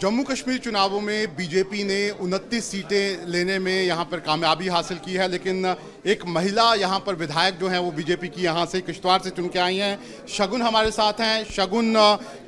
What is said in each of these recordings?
जम्मू कश्मीर चुनावों में बीजेपी ने 29 सीटें लेने में यहाँ पर कामयाबी हासिल की है, लेकिन एक महिला यहाँ पर विधायक जो हैं वो बीजेपी की यहाँ से किश्तवाड़ से चुन के आई हैं। शगुन हमारे साथ हैं। शगुन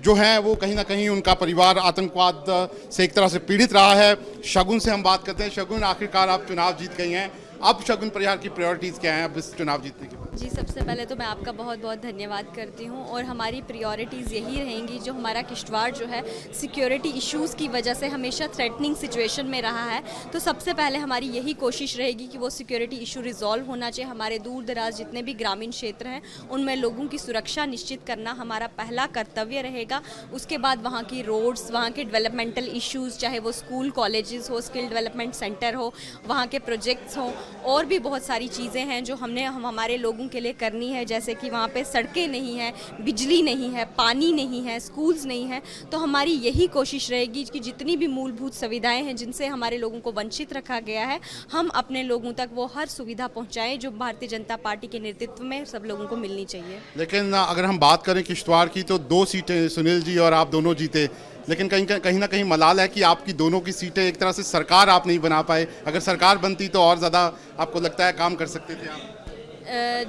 जो हैं वो कहीं ना कहीं उनका परिवार आतंकवाद से एक तरह से पीड़ित रहा है। शगुन से हम बात करते हैं। शगुन, आखिरकार आप चुनाव जीत गई हैं, अब शगुन परिवार की प्रायोरिटीज़ क्या हैं अब इस चुनाव जीतने के बाद? जी, सबसे पहले तो मैं आपका बहुत बहुत धन्यवाद करती हूँ और हमारी प्रायोरिटीज़ यही रहेंगी। जो हमारा किश्तवाड़ जो है सिक्योरिटी इश्यूज़ की वजह से हमेशा थ्रेटनिंग सिचुएशन में रहा है, तो सबसे पहले हमारी यही कोशिश रहेगी कि वो सिक्योरिटी इशू रिजॉल्व होना चाहिए। हमारे दूर दराज जितने भी ग्रामीण क्षेत्र हैं उनमें लोगों की सुरक्षा निश्चित करना हमारा पहला कर्तव्य रहेगा। उसके बाद वहाँ की रोड्स, वहाँ के डेवलपमेंटल इश्यूज़, चाहे वो स्कूल कॉलेजेस हो, स्किल डेवलपमेंट सेंटर हो, वहाँ के प्रोजेक्ट्स हों, और भी बहुत सारी चीज़ें हैं जो हम हमारे लोगों के लिए करनी है। जैसे कि वहाँ पे सड़कें नहीं हैं, बिजली नहीं है, पानी नहीं है, स्कूल्स नहीं है। तो हमारी यही कोशिश रहेगी कि जितनी भी मूलभूत सुविधाएं हैं जिनसे हमारे लोगों को वंचित रखा गया है, हम अपने लोगों तक वो हर सुविधा पहुँचाएँ जो भारतीय जनता पार्टी के नेतृत्व में सब लोगों को मिलनी चाहिए। लेकिन अगर हम बात करें किश्तवाड़ की तो 2 सीटें सुनील जी और आप दोनों जीते, लेकिन कहीं ना कहीं मलाल है कि आपकी दोनों की सीटें एक तरह से सरकार आप नहीं बना पाए। अगर सरकार बनती तो और ज़्यादा आपको लगता है काम कर सकते थे आप?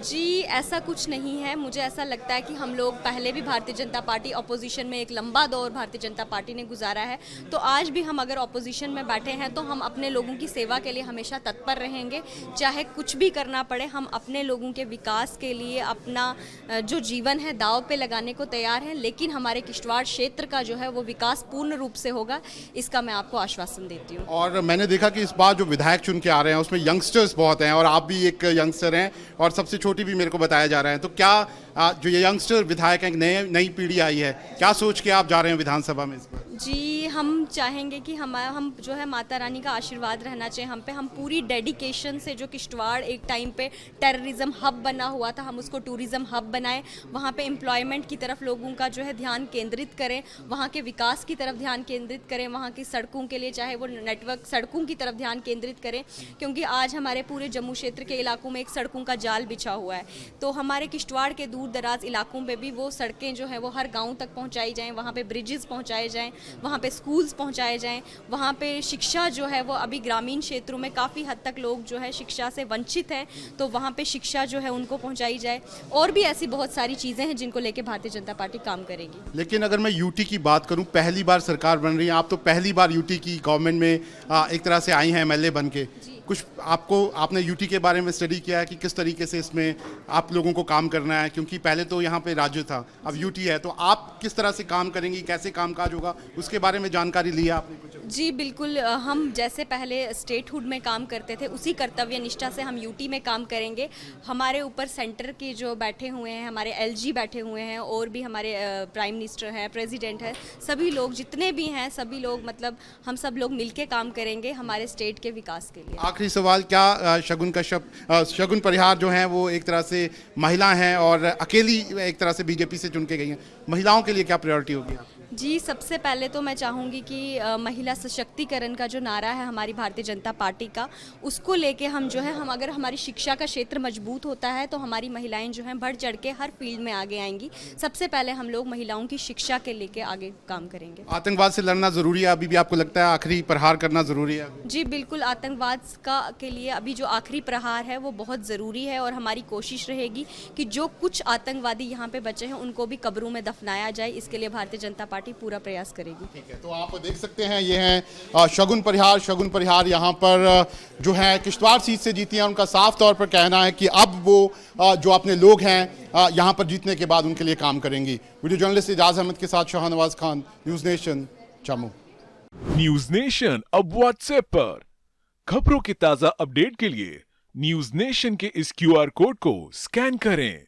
जी, ऐसा कुछ नहीं है। मुझे ऐसा लगता है कि हम लोग पहले भी भारतीय जनता पार्टी अपोजिशन में एक लंबा दौर भारतीय जनता पार्टी ने गुजारा है, तो आज भी हम अगर अपोजिशन में बैठे हैं तो हम अपने लोगों की सेवा के लिए हमेशा तत्पर रहेंगे। चाहे कुछ भी करना पड़े, हम अपने लोगों के विकास के लिए अपना जो जीवन है दांव पे लगाने को तैयार हैं। लेकिन हमारे किश्तवाड़ क्षेत्र का जो है वो विकास पूर्ण रूप से होगा, इसका मैं आपको आश्वासन देती हूँ। और मैंने देखा कि इस बार जो विधायक चुन के आ रहे हैं उसमें यंगस्टर्स बहुत हैं और आप भी एक यंगस्टर हैं और सबसे छोटी भी मेरे को बताया जा रहा है। तो क्या जो ये यंगस्टर विधायक हैं, नई पीढ़ी आई है, क्या सोच के आप जा रहे हैं विधानसभा में इस बार? जी, हम चाहेंगे कि हम जो है माता रानी का आशीर्वाद रहना चाहिए हम पे। हम पूरी डेडिकेशन से, जो किश्तवाड़ एक टाइम पे टेररिज्म हब बना हुआ था, हम उसको टूरिज्म हब बनाएं। वहाँ पे एम्प्लॉयमेंट की तरफ लोगों का जो है ध्यान केंद्रित करें, वहाँ के विकास की तरफ ध्यान केंद्रित करें, वहाँ की सड़कों के लिए चाहे वो नेटवर्क सड़कों की तरफ ध्यान केंद्रित करें, क्योंकि आज हमारे पूरे जम्मू क्षेत्र के इलाकों में एक सड़कों का जाल बिछा हुआ है। तो हमारे किश्तवाड़ के दूर दराज इलाकों में भी वो सड़कें जो है वो हर गाँव तक पहुँचाई जाएँ, वहाँ पे ब्रिजेस पहुँचाए जाएँ, वहाँ पे स्कूल्स पहुँचाए जाएँ, वहाँ पे शिक्षा जो है वो अभी ग्रामीण क्षेत्रों में काफ़ी हद तक लोग जो है शिक्षा से वंचित हैं, तो वहाँ पे शिक्षा जो है उनको पहुँचाई जाए। और भी ऐसी बहुत सारी चीज़ें हैं जिनको लेके भारतीय जनता पार्टी काम करेगी। लेकिन अगर मैं यूटी की बात करूं, पहली बार सरकार बन रही है, आप तो पहली बार यूटी की गवर्नमेंट में एक तरह से आई हैं एमएलए बन के। कुछ आपने यूटी के बारे में स्टडी किया है कि किस तरीके से इसमें आप लोगों को काम करना है? क्योंकि पहले तो यहाँ पे राज्य था, अब यूटी है, तो आप किस तरह से काम करेंगी, कैसे कामकाज होगा, उसके बारे में जानकारी ली है आपने कुछ? जी बिल्कुल, हम जैसे पहले स्टेटहुड में काम करते थे उसी कर्तव्य निष्ठा से हम यूटी में काम करेंगे। हमारे ऊपर सेंटर के जो बैठे हुए हैं, हमारे एलजी बैठे हुए हैं, और भी हमारे प्राइम मिनिस्टर हैं, प्रेसिडेंट है, सभी लोग जितने भी हैं, सभी लोग मतलब हम सब लोग मिलके काम करेंगे हमारे स्टेट के विकास के लिए। आखिरी सवाल, क्या शगुन परिहार जो हैं वो एक तरह से महिला हैं और अकेली एक तरह से बीजेपी से चुन के गई हैं, महिलाओं के लिए क्या प्रायोरिटी होगी आपकी? जी, सबसे पहले तो मैं चाहूँगी कि महिला सशक्तिकरण का जो नारा है हमारी भारतीय जनता पार्टी का, उसको लेके हम जो है, हम अगर हमारी शिक्षा का क्षेत्र मजबूत होता है तो हमारी महिलाएं जो हैं बढ़ चढ़ के हर फील्ड में आगे आएंगी। सबसे पहले हम लोग महिलाओं की शिक्षा के लेके आगे काम करेंगे। आतंकवाद से लड़ना ज़रूरी है अभी भी, आपको लगता है आखिरी प्रहार करना ज़रूरी है? जी बिल्कुल, आतंकवाद के लिए अभी जो आखिरी प्रहार है वो बहुत ज़रूरी है, और हमारी कोशिश रहेगी कि जो कुछ आतंकवादी यहाँ पे बचे हैं उनको भी कब्रों में दफनाया जाए। इसके लिए भारतीय जनता पार्टी पूरा प्रयास करेगी। ठीक है, तो आप देख सकते हैं ये हैं शगुन परिहार यहाँ पर जो है किश्तवाड़ सीट से जीती हैं। उनका साफ तौर पर कहना है कि अब वो जो अपने लोग हैं यहाँ पर जीतने के बाद उनके लिए काम करेंगी। वीडियो जर्नलिस्ट एजाज अहमद के साथ Shahnawaz Khan, news nation, Jammu. News nation अब व्हाट्सएप पर खबरों के ताजा अपडेट के लिए न्यूज़ नेशन के इस क्यूआर कोड को स्कैन करें।